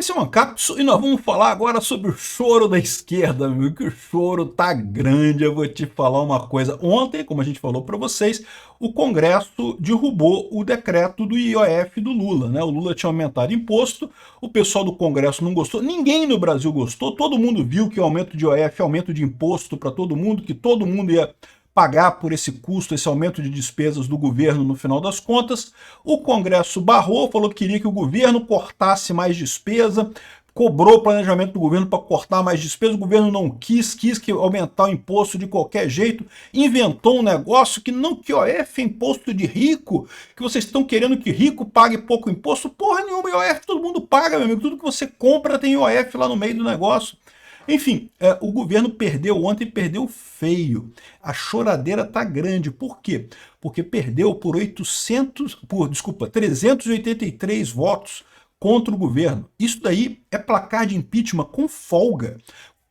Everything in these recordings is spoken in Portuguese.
Esse é o Ancapso e nós vamos falar agora sobre o choro da esquerda, meu, que o choro tá grande. Eu vou te falar uma coisa. Ontem, como a gente falou para vocês, o Congresso derrubou o decreto do IOF do Lula, né? O Lula tinha aumentado imposto, o pessoal do Congresso não gostou, ninguém no Brasil gostou, todo mundo viu que o aumento de IOF é aumento de imposto para todo mundo, que todo mundo ia pagar por esse custo, esse aumento de despesas do governo no final das contas. O Congresso barrou, falou que queria que o governo cortasse mais despesa, cobrou o planejamento do governo para cortar mais despesa, o governo não quis que aumentar o imposto de qualquer jeito, inventou um negócio que não, que IOF é imposto de rico, que vocês estão querendo que rico pague pouco imposto, porra nenhuma, IOF todo mundo paga, meu amigo, tudo que você compra tem IOF lá no meio do negócio. Enfim, o governo perdeu ontem, perdeu feio. A choradeira tá grande. Por quê? Porque perdeu por 383 votos contra o governo. Isso daí é placar de impeachment com folga.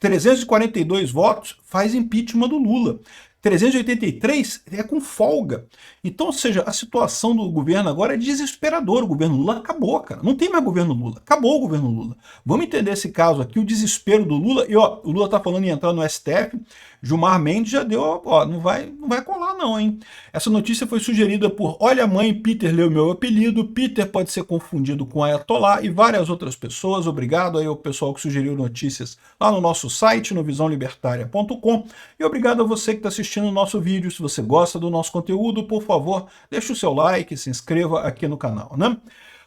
342 votos faz impeachment do Lula. 383 é com folga. Então, ou seja, a situação do governo agora é desesperadora. O governo Lula acabou, cara. Não tem mais governo Lula. Acabou o governo Lula. Vamos entender esse caso aqui, o desespero do Lula. E ó, o Lula tá falando em entrar no STF. Gilmar Mendes já deu, ó, não vai colar não, hein? Essa notícia foi sugerida por Olha Mãe, Peter leu meu apelido, Peter pode ser confundido com Ayatollah e várias outras pessoas. Obrigado aí ao pessoal que sugeriu notícias lá no nosso site, no visãolibertaria.com, e obrigado a você que está assistindo o nosso vídeo. Se você gosta do nosso conteúdo, por favor, deixe o seu like, se inscreva aqui no canal, né?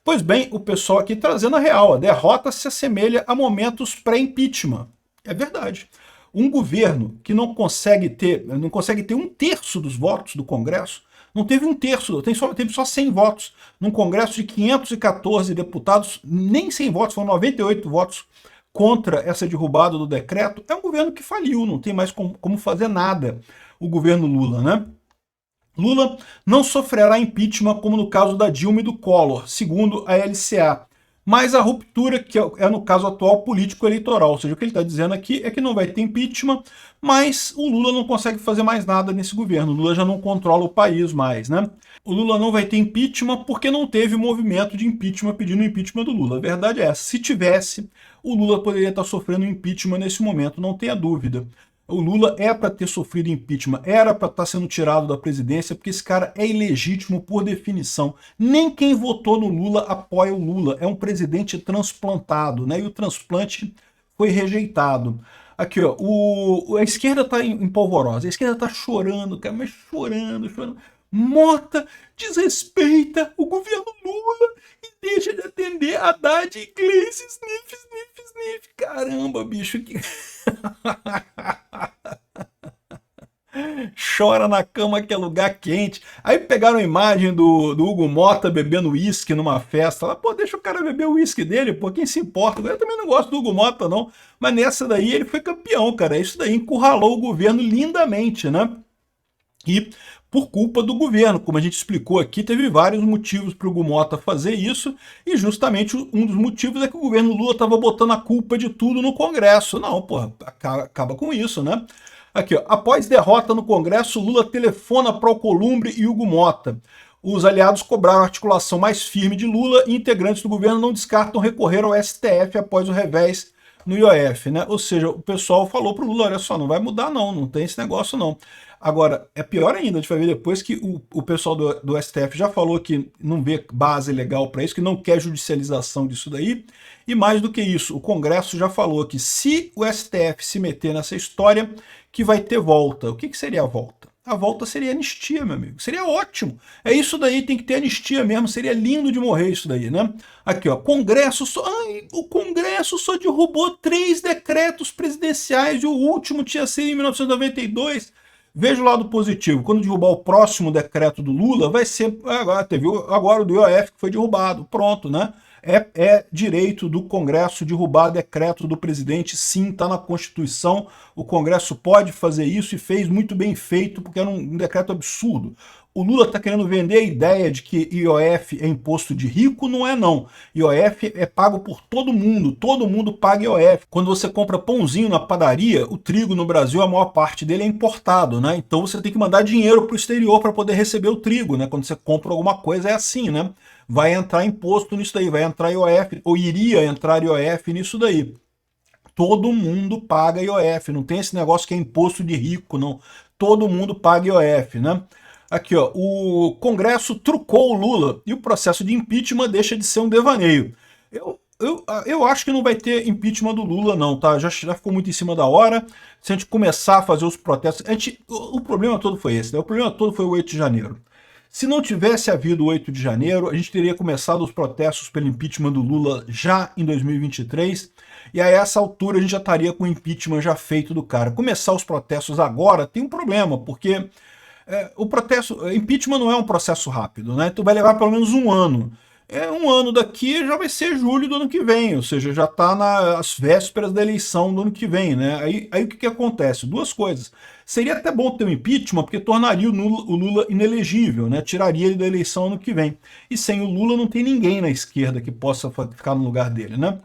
Pois bem, o pessoal aqui trazendo a real, a derrota se assemelha a momentos pré-impeachment. É verdade. Um governo que não consegue ter um terço dos votos do Congresso, não teve um terço, teve só 100 votos. Num Congresso de 514 deputados, nem 100 votos, foram 98 votos contra essa derrubada do decreto. É um governo que faliu, não tem mais como fazer nada o governo Lula, né? Lula não sofrerá impeachment como no caso da Dilma e do Collor, segundo a LCA. Mas a ruptura, que é no caso atual político-eleitoral, ou seja, o que ele está dizendo aqui é que não vai ter impeachment, mas o Lula não consegue fazer mais nada nesse governo, o Lula já não controla o país mais, né? O Lula não vai ter impeachment porque não teve movimento de impeachment pedindo impeachment do Lula. A verdade é essa, se tivesse, o Lula poderia estar sofrendo impeachment nesse momento, não tenha dúvida. O Lula é para ter sofrido impeachment, era para estar sendo tirado da presidência, porque esse cara é ilegítimo por definição. Nem quem votou no Lula apoia o Lula. É um presidente transplantado, né? E o transplante foi rejeitado. Aqui, ó, a esquerda está em polvorosa, a esquerda está chorando, cara, mas chorando, chorando. Mota desrespeita o governo Lula e deixa de atender Haddad, Iglesias, sniff. Caramba, bicho, que... Chora na cama que é lugar quente. Aí pegaram a imagem do Hugo Mota bebendo uísque numa festa. Lá, pô, deixa o cara beber o uísque dele, pô, quem se importa? Eu também não gosto do Hugo Mota, não. Mas nessa daí ele foi campeão, cara. Isso daí encurralou o governo lindamente, né? E por culpa do governo, como a gente explicou aqui, teve vários motivos para o Hugo Mota fazer isso, e justamente um dos motivos é que o governo Lula estava botando a culpa de tudo no Congresso. Não, porra, acaba com isso, né? Aqui, ó, após derrota no Congresso, Lula telefona para Alcolumbre e Hugo Mota. Os aliados cobraram a articulação mais firme de Lula e integrantes do governo não descartam recorrer ao STF após o revés no IOF, né? Ou seja, o pessoal falou para o Lula, olha só, não vai mudar não, não tem esse negócio não. Agora, é pior ainda, a gente vai ver depois que o pessoal do STF já falou que não vê base legal para isso, que não quer judicialização disso daí, e mais do que isso, o Congresso já falou que se o STF se meter nessa história, que vai ter volta. O que seria a volta? A volta seria anistia, meu amigo. Seria ótimo. É isso daí, tem que ter anistia mesmo. Seria lindo de morrer isso daí, né? Aqui, ó, o Congresso só derrubou 3 decretos presidenciais e o último tinha sido em 1992. Veja o lado positivo. Quando derrubar o próximo decreto do Lula, vai ser... Agora o do IOF que foi derrubado. Pronto, né? É direito do Congresso derrubar decreto do presidente, sim, está na Constituição. O Congresso pode fazer isso e fez muito bem feito, porque era um decreto absurdo. o Lula está querendo vender a ideia de que IOF é imposto de rico. Não é não. IOF é pago por todo mundo paga IOF. Quando você compra pãozinho na padaria, o trigo no Brasil, a maior parte dele é importado, né? Então você tem que mandar dinheiro para o exterior para poder receber o trigo, né? Quando você compra alguma coisa é assim, né? Vai entrar imposto nisso daí, vai entrar IOF, ou iria entrar IOF nisso daí. Todo mundo paga IOF, não tem esse negócio que é imposto de rico, não. Todo mundo paga IOF, né? Aqui, ó, o Congresso trucou o Lula e o processo de impeachment deixa de ser um devaneio. Eu acho que não vai ter impeachment do Lula, não, tá? Já ficou muito em cima da hora. Se a gente começar a fazer os protestos... o problema todo foi esse, né? O problema todo foi o 8 de janeiro. Se não tivesse havido o 8 de janeiro, a gente teria começado os protestos pelo impeachment do Lula já em 2023, e a essa altura a gente já estaria com o impeachment já feito do cara. Começar os protestos agora tem um problema, porque impeachment não é um processo rápido, né? Então vai levar pelo menos um ano. Um ano daqui já vai ser julho do ano que vem, ou seja, já está nas vésperas da eleição do ano que vem, né? Aí o que acontece? Duas coisas. Seria até bom ter um impeachment, porque tornaria o Lula inelegível, né? Tiraria ele da eleição ano que vem. E sem o Lula não tem ninguém na esquerda que possa ficar no lugar dele, né?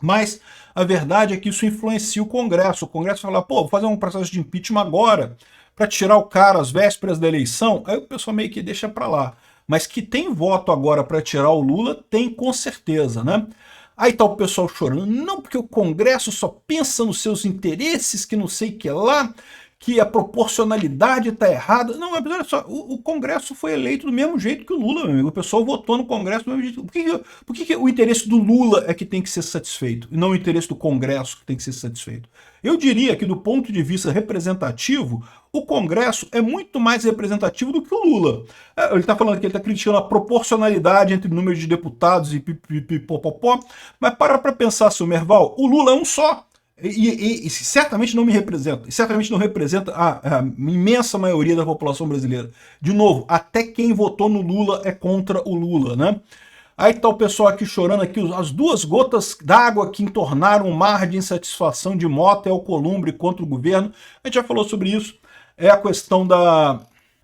Mas a verdade é que isso influencia o Congresso. O Congresso fala, pô, vou fazer um processo de impeachment agora para tirar o cara às vésperas da eleição. Aí o pessoal meio que deixa para lá. Mas que tem voto agora para tirar o Lula, tem com certeza, né? Aí tá o pessoal chorando, não, porque o Congresso só pensa nos seus interesses, que não sei o que lá, que a proporcionalidade está errada. Não, mas olha só, o Congresso foi eleito do mesmo jeito que o Lula, meu amigo. O pessoal votou no Congresso do mesmo jeito. Por que o interesse do Lula é que tem que ser satisfeito, e não o interesse do Congresso que tem que ser satisfeito? Eu diria que, do ponto de vista representativo, o Congresso é muito mais representativo do que o Lula. Ele está falando que ele está criticando a proporcionalidade entre o número de deputados e pipipipopopó, mas para pensar, seu Merval, o Lula é um só. E certamente não me representa, certamente não representa a imensa maioria da população brasileira. De novo, até quem votou no Lula é contra o Lula, né? Aí tá o pessoal aqui chorando aqui, as duas gotas d'água que entornaram um mar de insatisfação de Mota e Alcolumbre contra o governo. A gente já falou sobre isso. É a questão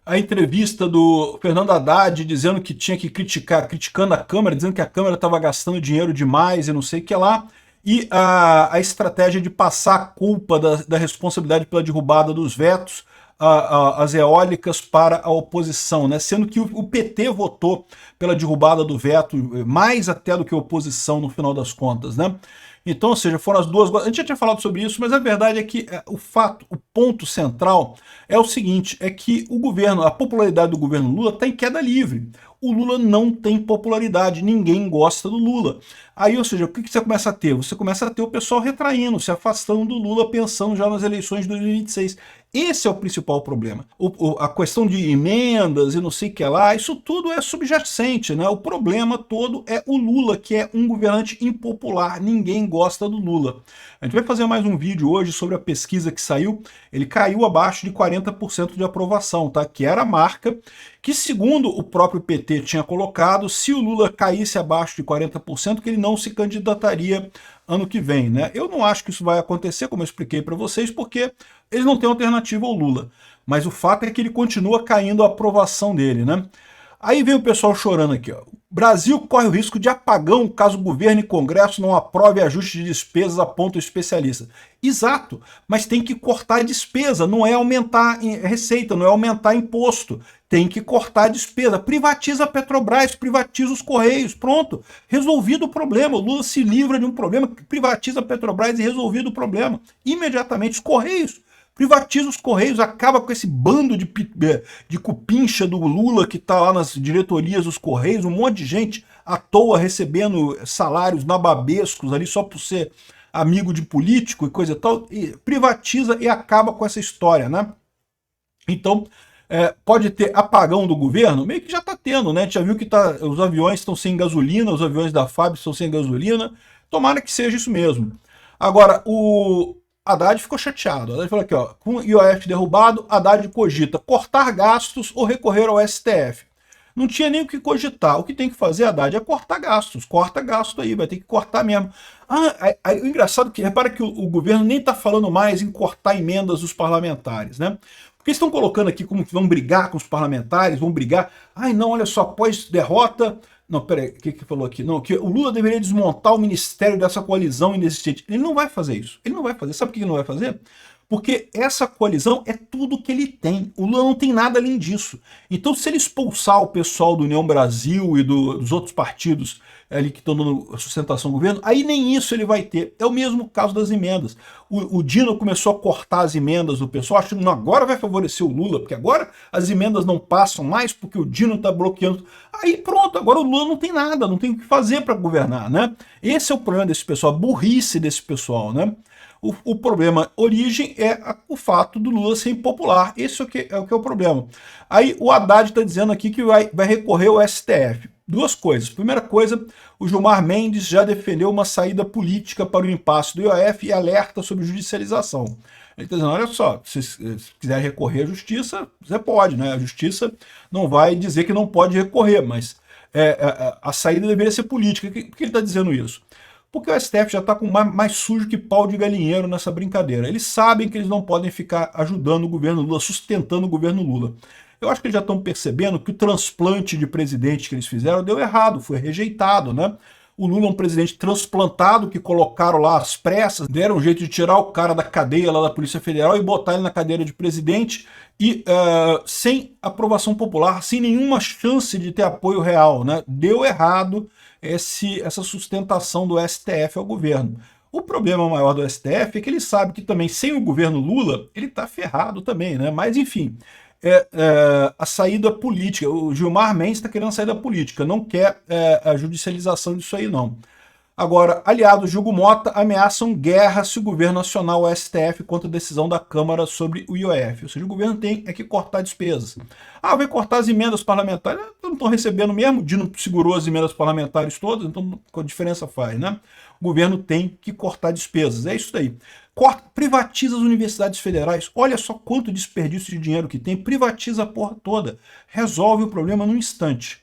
a entrevista do Fernando Haddad dizendo que tinha que criticando a Câmara, dizendo que a Câmara estava gastando dinheiro demais e não sei o que lá. E a estratégia de passar a culpa da responsabilidade pela derrubada dos vetos, as eólicas, para a oposição, né? Sendo que o PT votou pela derrubada do veto, mais até do que a oposição no final das contas, né? Então, ou seja, foram as duas... A gente já tinha falado sobre isso, mas a verdade é que o ponto central é o seguinte, é que a popularidade do governo Lula está em queda livre. O Lula não tem popularidade, ninguém gosta do Lula. Aí, ou seja, o que você começa a ter? Você começa a ter o pessoal retraindo, se afastando do Lula, pensando já nas eleições de 2026. Esse é o principal problema. A questão de emendas e não sei o que lá, isso tudo é subjacente, né? O problema todo é o Lula, que é um governante impopular. Ninguém gosta do Lula. A gente vai fazer mais um vídeo hoje sobre a pesquisa que saiu. Ele caiu abaixo de 40% de aprovação, tá? Que era a marca que, segundo o próprio PT tinha colocado, se o Lula caísse abaixo de 40%, que ele não se candidataria ano que vem, né? Eu não acho que isso vai acontecer, como eu expliquei para vocês, porque eles não têm alternativa ao Lula. Mas o fato é que ele continua caindo a aprovação dele, né? Aí vem o pessoal chorando aqui, ó. Brasil corre o risco de apagão caso o governo e Congresso não aprove ajuste de despesas, aponta o especialista. Exato, mas tem que cortar despesa, não é aumentar receita, não é aumentar imposto. Tem que cortar a despesa. Privatiza a Petrobras, privatiza os Correios, pronto. Resolvido o problema. O Lula se livra de um problema, privatiza a Petrobras e resolvido o problema. Imediatamente os Correios. Privatiza os Correios, acaba com esse bando de cupincha do Lula que está lá nas diretorias dos Correios, um monte de gente à toa recebendo salários nababescos ali só por ser amigo de político e coisa e tal. E privatiza e acaba com essa história, né? Então, pode ter apagão do governo? Meio que já está tendo, né? A gente já viu que os aviões estão sem gasolina, os aviões da FAB estão sem gasolina. Tomara que seja isso mesmo. Agora, o Haddad ficou chateado. Haddad falou aqui, ó, com o IOF derrubado, Haddad cogita cortar gastos ou recorrer ao STF. Não tinha nem o que cogitar. O que tem que fazer, Haddad, é cortar gastos. Corta gasto aí, vai ter que cortar mesmo. O engraçado é que, repara que o governo nem está falando mais em cortar emendas dos parlamentares, né? Porque estão colocando aqui como que vão brigar com os parlamentares, vão brigar. Ai, não, olha só, após derrota. Não, peraí, o que falou aqui? Não, que o Lula deveria desmontar o ministério dessa coalizão inexistente. Ele não vai fazer isso. Ele não vai fazer. Sabe por que ele não vai fazer? Porque essa coalizão é tudo que ele tem. O Lula não tem nada além disso. Então, se ele expulsar o pessoal do União Brasil e dos outros partidos ali que estão dando sustentação ao governo, aí nem isso ele vai ter. É o mesmo caso das emendas. O Dino começou a cortar as emendas do pessoal, achando que agora vai favorecer o Lula, porque agora as emendas não passam mais porque o Dino está bloqueando. Aí pronto, agora o Lula não tem nada, não tem o que fazer para governar, né? Esse é o problema desse pessoal, a burrice desse pessoal, né? O problema origem é o fato do Lula ser impopular. Esse é o que é o problema. Aí o Haddad está dizendo aqui que vai recorrer ao STF. Duas coisas. Primeira coisa, o Gilmar Mendes já defendeu uma saída política para o impasse do IOF e alerta sobre judicialização. Ele está dizendo, olha só, se quiser recorrer à justiça, você pode, né? A justiça não vai dizer que não pode recorrer, mas a saída deveria ser política. Por que ele está dizendo isso? Porque o STF já está com mais sujo que pau de galinheiro nessa brincadeira. Eles sabem que eles não podem ficar ajudando o governo Lula, sustentando o governo Lula. Eu acho que eles já estão percebendo que o transplante de presidente que eles fizeram deu errado, foi rejeitado, né? O Lula é um presidente transplantado que colocaram lá às pressas, deram um jeito de tirar o cara da cadeia lá da Polícia Federal e botar ele na cadeira de presidente e sem aprovação popular, sem nenhuma chance de ter apoio real, né? Deu errado essa sustentação do STF ao governo. O problema maior do STF é que ele sabe que também sem o governo Lula ele está ferrado também, né? Mas enfim, a saída política. O Gilmar Mendes está querendo a saída política, não quer a judicialização disso aí não. Agora, aliados de Hugo Mota ameaçam guerra se o governo nacional, o STF, contra a decisão da Câmara sobre o IOF. Ou seja, o governo tem que cortar despesas. Ah, vai cortar as emendas parlamentares. Não estão recebendo mesmo, o Dino segurou as emendas parlamentares todas, então qual diferença faz, né? O governo tem que cortar despesas, é isso daí. Privatiza as universidades federais, olha só quanto desperdício de dinheiro que tem, privatiza a porra toda, resolve o problema num instante.